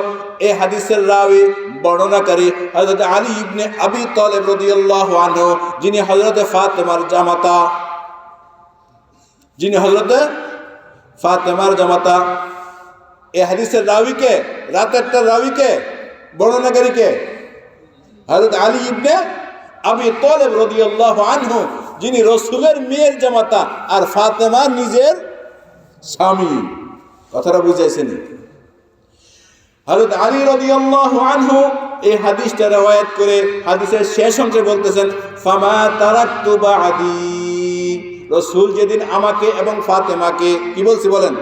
এই হাদিসের রাবি বর্ণনাকারী হযরত আলী ইবনে আবি তালিব রাদিয়াল্লাহু আনহু, যিনি হযরত ফাতিমার জামাতা, যিনি হযরত ফাতিমার জামাতা। এই হাদিসের রাবিকে, রাতেরটা রাবিকে, বর্ণনাকারীকে হযরত আলী ইবনে আবি তালিব রাদিয়াল্লাহু আনহু, যিনি রাসূলের মেয়ের জামাতা আর ফাতেমা নিজের স্বামী। কথাটা বুঝাইছেন? হযরত আলী রাদিয়াল্লাহু আনহু এই হাদিসটা রওয়ায়াত করে হাদিসের শেষ অংশে বলতেছেন, ফামা তারাকতু বাদি, রাসূল যেদিন আমাকে এবং ফাতেমাকে কি বলছি বলেন?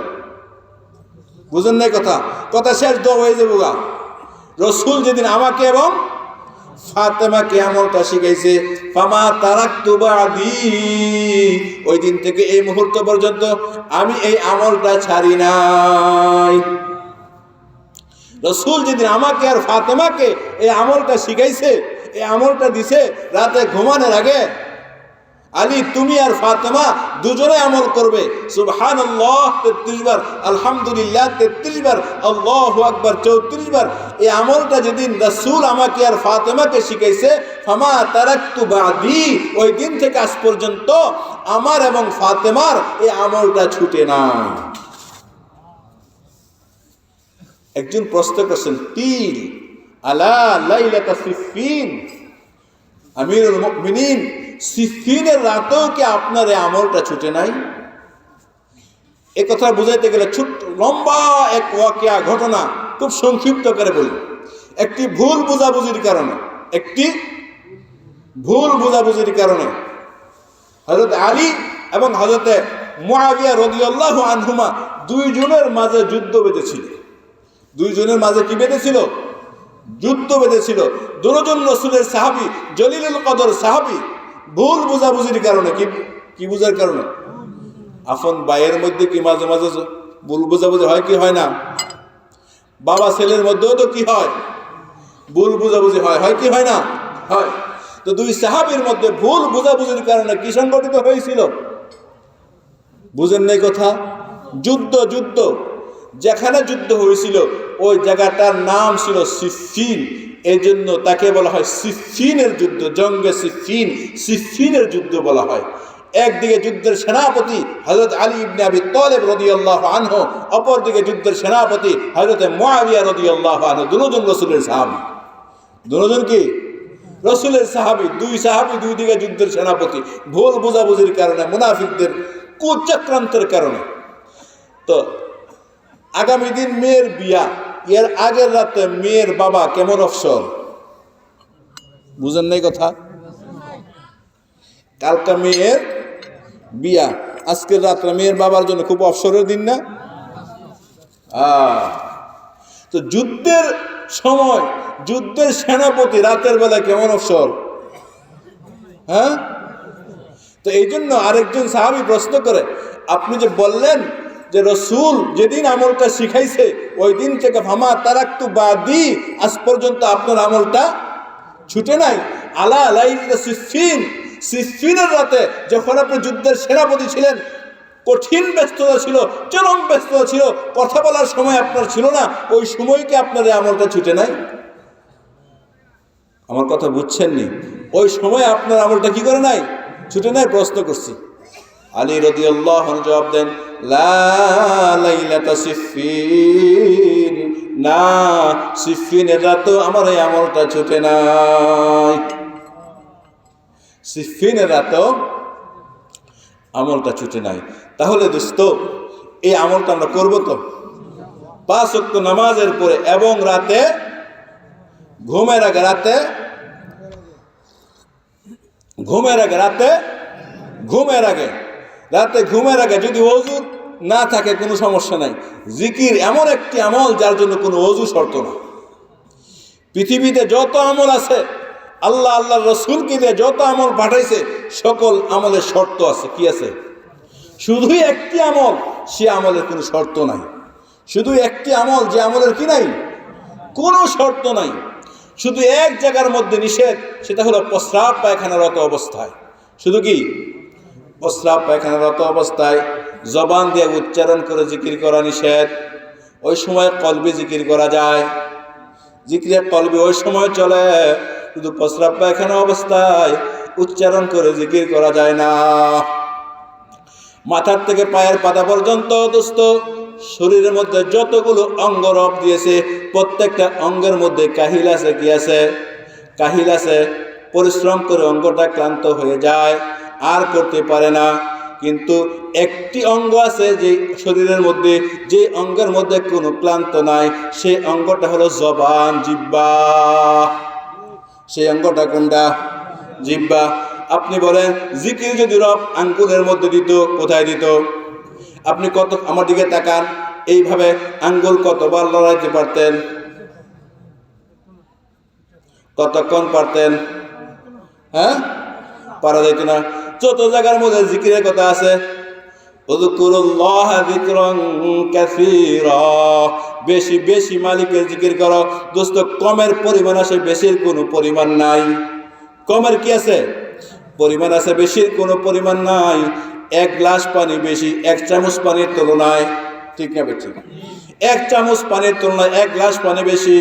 বুঝেন নাই কথা? কথা শেষ দোয়া হয়ে যাবো গা। রাসূল যেদিন আমাকে এবং ফাতেমাকে আমলটা শিখাইছে, ফামা তারাকতু বাদি, ওই দিন থেকে এই মুহূর্ত পর্যন্ত আমি এই আমলটা ছাড়ি নাই। রাসূল যেদিন আমাকে আর ফাতেমাকে এই আমলটা শিখাইছে, এই আমলটা দিছে রাতে ঘুমানোর আগে, আলী তুমি আর ফাতেমা দুজনে আমল করবে সুবহানাল্লাহ 33 বার, আলহামদুলিল্লাহ 33 বার, আল্লাহু আকবার 34 বার। এই আমলটা যেদিন রাসূল আমাকে আর ফাতেমাকে শিখাইছে, ফামা তারাকতু বাদি, ওই দিন থেকে আজ পর্যন্ত আমার এবং ফাতেমার এই আমলটা ছুটে নাই। একজন প্রশ্ন করছেন, তিল আলা লাইলাতা সিফফিন, আমিরুল মুমিনিন সিফফিনের রাতেও কি আপনার এই আমলটা ছুটে নাই? এ কথা বুঝাইতে গেলে লম্বা এক ওয়াকিয়া ঘটনা খুব সংক্ষিপ্ত করে বলি। একটি ভুল বোঝাবুঝির কারণে হযরত আলী এবং হযরত মুআবিয়া রাদিয়াল্লাহু আনহুমা দুইজনের মাঝে যুদ্ধ বেঁধেছিল। দুইজনের মাঝে কি বেঁধেছিল? যুদ্ধ বেঁধেছিল। দুজন রাসূলের সাহাবী, জলিলুল কদর সাহাবী, ভুল বোঝাবুঝির কারণে, কি বুঝার কারণে? আপন ভাইয়ের মধ্যে কি মাঝে মাঝে ভুল বোঝাবুঝি হয় কি হয় না? বাবা ছেলের মধ্যেও তো কি হয়? ভুল বোঝাবুঝি হয় কি হয় না? হয়। তো দুই সাহাবীর মধ্যে ভুল বোঝাবুঝির কারণে কি সংঘটিত হয়েছিল? বুঝেন নাই কথা? যুদ্ধ। যেখানে যুদ্ধ হয়েছিল ওই জায়গাটার নাম ছিল সিফফিন। এই জন্য তাকে বলা হয় সিফফিনের যুদ্ধ, জঙ্গে সিফফিন, সিফফিনের যুদ্ধ বলা হয়। একদিকে যুদ্ধের সেনাপতি হযরত আলী ইবনে আবি তালিব রাদিয়াল্লাহু আনহু, অপরদিকে যুদ্ধের সেনাপতি হযরত মুআবিয়া রাদিয়াল্লাহু আনহু, দুজন রাসূলের সাহাবী। দুজন কি? রাসূলের সাহাবী। দুই সাহাবী, দুই দিকে যুদ্ধের সেনাপতি। ভুল বোঝাবুঝির কারণে, মুনাফিকদের কুচক্রান্তের কারণে। তো আগামী দিন মেয়ের বিয়া, এর আগের রাতে মেয়ের বাবা কেমন অফসর? বুঝেন নাই কথা? কালকা মেয়ের বিয়া, আজকের রাত্রে মেয়ের বাবার জন্য খুব অফসরের দিন না? তো যুদ্ধের সময় যুদ্ধের সেনাপতি রাতের বেলা কেমন অফসর? হ্যাঁ। তো এই জন্য আরেকজন সাহাবী প্রশ্ন করে, আপনি যে বললেন যে রাসূল যেদিন আমলটা শিখাইছে ওই দিন থেকে ফামা তারাকতু বাদি, আজ পর্যন্ত আপনার আমলটা ছুটে নাই। আলা লাইলাতা সিফফিন, সিফফিনের রাতে যখন আপনি যুদ্ধের সেনাপতি ছিলেন, কঠিন ব্যস্ততা ছিল, চরম ব্যস্ততা ছিল, কথা বলার সময় আপনার ছিল না, ওই সময়কে আপনার এই আমলটা ছুটে নাই? আমার কথা বুঝছেননি? ওই সময় আপনার আমলটা কি করে নাই? ছুটে নাই। প্রশ্ন করছি। আলী রাদিয়াল্লাহু আনহু জবাব দেন, লা লাইলাতা সিফফিন, না, সিফফিনের রাতেও আমার এই আমলটা ছুটে নাই। সিফফিনের রাতেও আমলটা ছুটে নাই। তাহলে দোস্ত এই আমলটা আমরা করবো তো? 5 ওয়াক্ত নামাজের পরে এবং রাতে ঘুমের আগে রাতে ঘুমের আগে যদি ওযু না থাকে কোনো সমস্যা নাই। জিকির এমন একটি আমল যার জন্য কোনো ওযু শর্ত না। পৃথিবীতে যত আমল আছে, আল্লাহর রাসূলকে দিয়ে যত আমল পাঠাইছে, সকল আমলের শর্ত আছে। কি আছে? শুধুই একটি আমল, সে আমলের কোনো শর্ত নাই। শুধু একটি আমল, যে আমলের কি নাই, কোনো শর্ত নাই। শুধু এক জায়গার মধ্যে নিষেধ, সেটা হলো প্রস্রাব পায়খানারত অবস্থায়। শুধু কি? প্রস্রাব পায়খানারত অবস্থায় জবান দিয়ে উচ্চারণ করে জিকির করা নিষেধ। ওই সময় কলবে জিকির করা যায়, জিকিরে কলবে ওই সময় চলে। শুধু প্রস্রাব পায়খানা অবস্থায় উচ্চারণ করে জিকির করা যায় না। মাথার থেকে পায়ের পাতা পর্যন্ত দোস্ত শরীরের মধ্যে যতগুলো অঙ্গ রব দিয়েছে, প্রত্যেকটা অঙ্গের মধ্যে কাহিল আছে। কি আছে? কাহিল আছে। পরিশ্রম করে অঙ্গটা ক্লান্ত হয়ে যায়, আর করতে পারে না। কিন্তু একটি অঙ্গ আছে যে শরীরের মধ্যে, যে অঙ্গের মধ্যে কোনো ক্লান্ত নাই, সেই অঙ্গটা হলো জবান, জিহ্বা। সেই অঙ্গটা কোনটা? জিহ্বা। আপনি বলেন, জিকির যদি রব আঙ্গুলের মধ্যে দিত, কোথায় দিত? আপনি কত, আমার দিকে তাকান, এইভাবে আঙ্গুল কতবার লড়াইতে পারতেন? কতক্ষণ পারতেন? হ্যাঁ, পারা যাইত না। যত জায়গার মধ্যে জিকিরের কথা আছে, উযকুরুল্লাহ যিকরান কাসীরা, বেশি বেশি মালিকের জিকির করো। দোস্ত কমের পরিমাণ আছে, বেশির কোনো পরিমাণ নাই। কমের কি আছে? পরিমাণ আছে, বেশির কোনো পরিমাণ নাই। 1 গ্লাস পানি বেশি 1 চামচ পানির তুলনায়। ঠিক না বেঠিক? 1 চামচ পানির তুলনায় 1 গ্লাস পানি বেশি।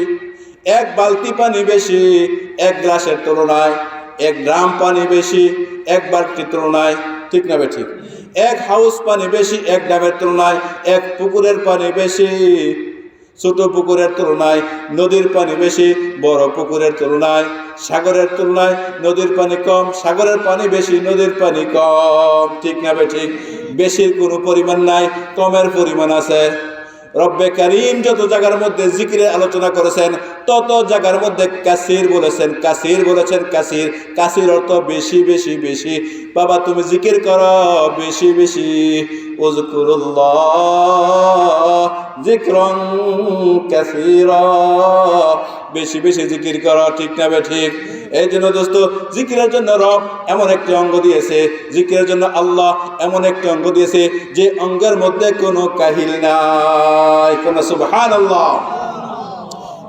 1 বালতি পানি বেশি 1 গ্লাসের তুলনায়। 1 গ্রাম পানি বেশি 1 বালতির তুলনায়। ঠিক না বেঠিক? 1 হাউস পানি বেশি 1 ড্রামের তুলনায়। 1 পুকুরের পানি বেশি ছোট পুকুরের তুলনায়। নদীর পানি বেশি বড় পুকুরের তুলনায়। সাগরের তুলনায় নদীর পানি কম, সাগরের পানি বেশি, নদীর পানি কম। ঠিক না বেঠিক? বেশির কোনো পরিমাণ নাই, কমের পরিমাণ আছে। রব্বে কারীম যত জায়গার মধ্যে জিকিরের আলোচনা করেছেন, তত জায়গার মধ্যে কাসির বলেছেন। কাসির বলেছেন, কাসির। কাসির অর্থ বেশি বেশি বেশি। বাবা তুমি জিকির করো বেশি বেশি। উযকুরুল্লাহ যিকরান কাসীরা, বেশি বেশি জিকির করো। ঠিক না বেঠিক? এই জন্য দোস্ত জিকিরের জন্য রব এমন একটি অঙ্গ দিয়েছে, জিকিরের জন্য আল্লাহ এমন একটি অঙ্গ দিয়েছে, যে অঙ্গের মধ্যে কোনো কাহিল নাই। কোন সুবহানাল্লাহ।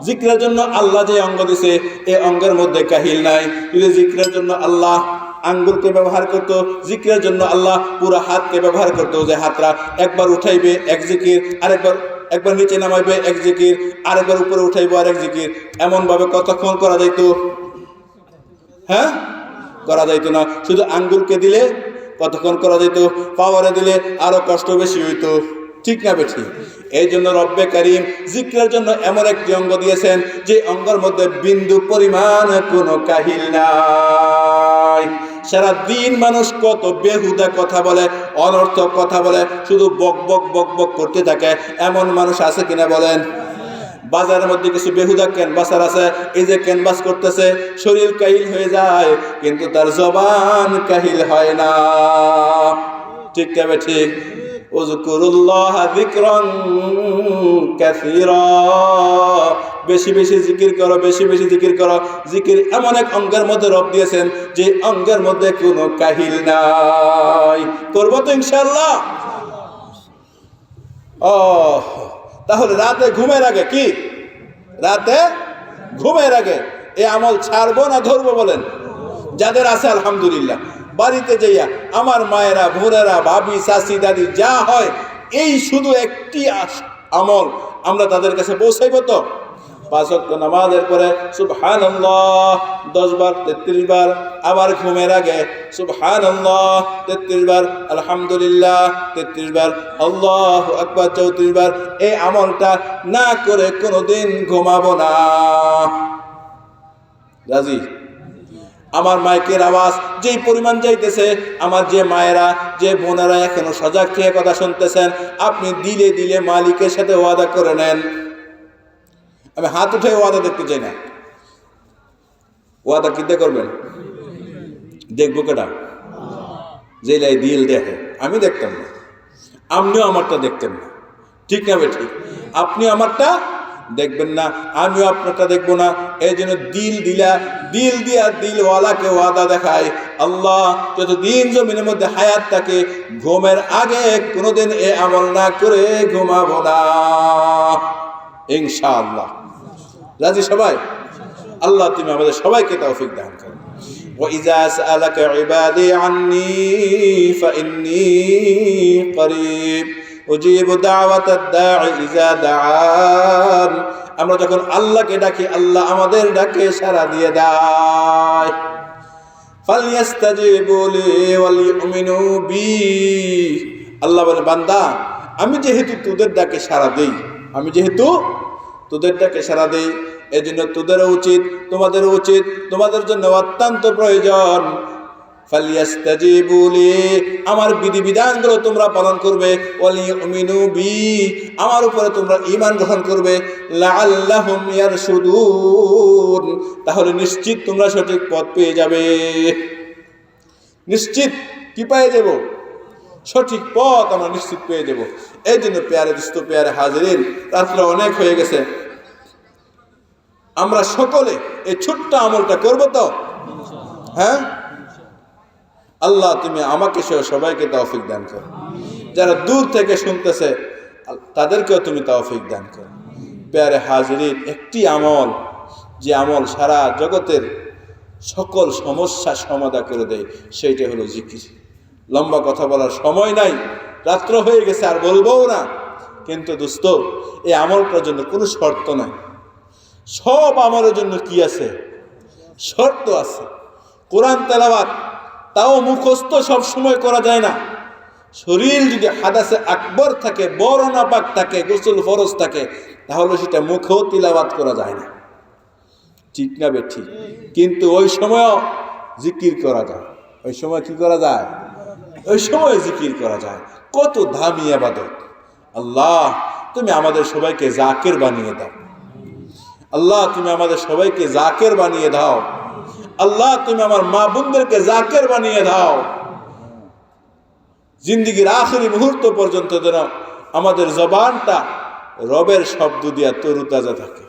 জিকিরের জন্য আল্লাহ যে অঙ্গ দিয়েছে, এই অঙ্গের মধ্যে কাহিল নাই। যদি জিকিরের জন্য আল্লাহ আঙ্গুলকে ব্যবহার করত, জিকিরের জন্য আল্লাহ পুরো হাতকে ব্যবহার করত। যে হাতটা একবার উঠাইবে এক জিকির, একবার নিচে নামাইবে এক জিকির, আরেকবার উপরে উঠাইবে আরেক জিকির। এমন ভাবে কতক্ষণ করা যাইত? হ্যাঁ, করা যাইতো না। শুধু আঙ্গুলকে দিলে কতক্ষণ করা যেত, পাওয়ারে দিলে আরো কষ্ট বেশি হইতো। ঠিক না বেঠি? এই জন্য রব্বে কারীম জিকিরের জন্য এমন একটি অঙ্গ দিয়েছেন, যে অঙ্গের মধ্যে বিন্দু পরিমাণ কোনো কাহিল নাই। সারা দিন মানুষ কত বেহুদা কথা বলে, অনর্থক কথা বলে, শুধু বক বক বক বক করতে থাকে। এমন মানুষ আছে কিনা বলেন? বাজারের মধ্যে কিছু বেহুদা ক্যানভাসার আছে, এই যে ক্যানভাস করতেছে, শরীর কাহিল হয়ে যায়, কিন্তু তার জবান কাহিল হয় না। ঠিক তবে ঠিক। উযকুরুল্লাহ যিকরান কাসীরা, বেশি বেশি জিকির করো, বেশি বেশি জিকির করো। জিকির এমন এক অঙ্গের মধ্যে রব দিয়েছেন, যে অঙ্গের মধ্যে কোনো কাহিল নাই। করবো তো ইনশাআল্লাহ? তাহলে রাতে ঘুমের আগে, কি রাতে ঘুমের আগে এই আমল ছাড়বো না ধরবো? বলেন। যাদের আছে আলহামদুলিল্লাহ। বাড়িতে যাইয়া আমার মায়েরা, বোনেরা, ভাবি, চাচি, দাদি যা হয়, এই শুধু একটি আমল আমরা তাদের কাছে পৌঁছাইব তো। 5 ওয়াক্ত নামাজের পরে সুবহানাল্লাহ 10 বার 33 বার, আবার ঘুমের আগে সুবহানাল্লাহ 33 বার, আলহামদুলিল্লাহ 33 বার, আল্লাহু আকবার 34 বার। এই আমলটা না করে কোনোদিন ঘুমাবো না। রাজি? আমার মাইকের আওয়াজ যেই পরিমাণ যাইতেছে, আমার যে মায়েরা, যে বোনেরা এখনো সজাগ থেকে কথা শুনতেছেন, আপনি দিলে দিলে মালিকের সাথে ওয়াদা করে নেন। আমি হাত উঠে ওয়াদা দেখতে চাই না। ওয়াদা কিতে করবেন? দেখবো কেটা? জেলাই দিল দেখে। আমি দেখতাম না, আপনিও আমারটা দেখতেন না, ঠিক না বে ঠিক? আপনি আমারটা দেখবেন না, আমিও আপনারটা দেখবো না। এই জন্য দিল দিয়া দিলওয়ালাকে ওয়াদা দেখায়। আল্লাহ যতদিন জমিনের মধ্যে হায়াত থাকে, ঘুমের আগে কোনোদিন এ আমল না করে ঘুমাবো না, ইনশাআল্লাহ। রাজি সবাই? আল্লাহ তুমি আমাদের সবাইকে তৌফিক দান করো। وَإِذَا سَأَلَكَ عِبَادِي عَنِّي فَإِنِّي قَرِيبٌ উজিবু দাওয়াতাদ দাঈ ইযা দাআন। আমরা যখন আল্লাহকে ডাকি, আল্লাহ আমাদের ডাকে সাড়া দিয়ে দেয়। ফালইস্তাজিবু লি ওয়াল ইউমিনু বি। আল্লাহ বলে, বান্দা আমি যেহেতু তোদের ডাকে সাড়া দেই, এজন্য তোদেরও উচিত, তোমাদেরও উচিত, তোমাদের জন্য অত্যন্ত প্রয়োজন। ফালিয়াস্তাজিবু লি, আমার বিধিবিধানগুলো তোমরা পালন করবে। ওয়াল ইউমিনু বি, আমার উপরে তোমরা ঈমান গ্রহণ করবে। লাআল্লাহুম ইয়ারশুদুন, তাহলে নিশ্চিত তোমরা সঠিক পথ পেয়ে যাবে। নিশ্চিত কি পেয়ে যাব? সঠিক পথ আমরা নিশ্চিত পেয়ে যাব। এই জন্য প্যারে দোস্ত, প্যারে হাজিরিন, রাত্রে অনেক হয়ে গেছে, আমরা সকলে এই ছোট্ট আমলটা করব তো? হ্যাঁ, আল্লাহ তুমি আমাকে সহ সবাইকে তৌফিক দান করো। যারা দূর থেকে শুনতেছে তাদেরকেও তুমি তৌফিক দান করো। প্যারে হাজিরিন, একটি আমল, যে আমল সারা জগতের সকল সমস্যার সমাধান করে দেয়, সেইটা হলো জিকির। লম্বা কথা বলার সময় নাই, রাত্র হয়ে গেছে, আর বলবোও না। কিন্তু দোস্ত, এই আমলটার জন্য কোনো শর্ত নাই। সব আমলের জন্য কি আছে? শর্ত আছে। কোরআন তেলাওয়াত তাও মুখস্থ সব সময় করা যায় না। শরীর যদি হাদাসে আকবর থাকে, বড় নাপাক থাকে, গোসল ফরজ থাকে, তাহলে সেটা মুখেও তিলাওয়াত করা যায় না, ঠিক না বে ঠিক? কিন্তু ওই সময়ও জিকির করা যায়। ওই সময় কি করা যায়? ওই সময় জিকির করা যায়। কত দামি ইবাদত! আল্লাহ তুমি আমাদের সবাইকে জাকির বানিয়ে দাও। আল্লাহ তুমি আমাদের সবাইকে জাকির বানিয়ে দাও। আল্লাহ তুমি আমার মা বোনদেরকে জাকির বানিয়ে দাও। জিন্দেগির আখেরি মুহূর্ত পর্যন্ত যেন আমাদের জবানটা রবের শব্দ দিয়া তরুতাজা থাকে।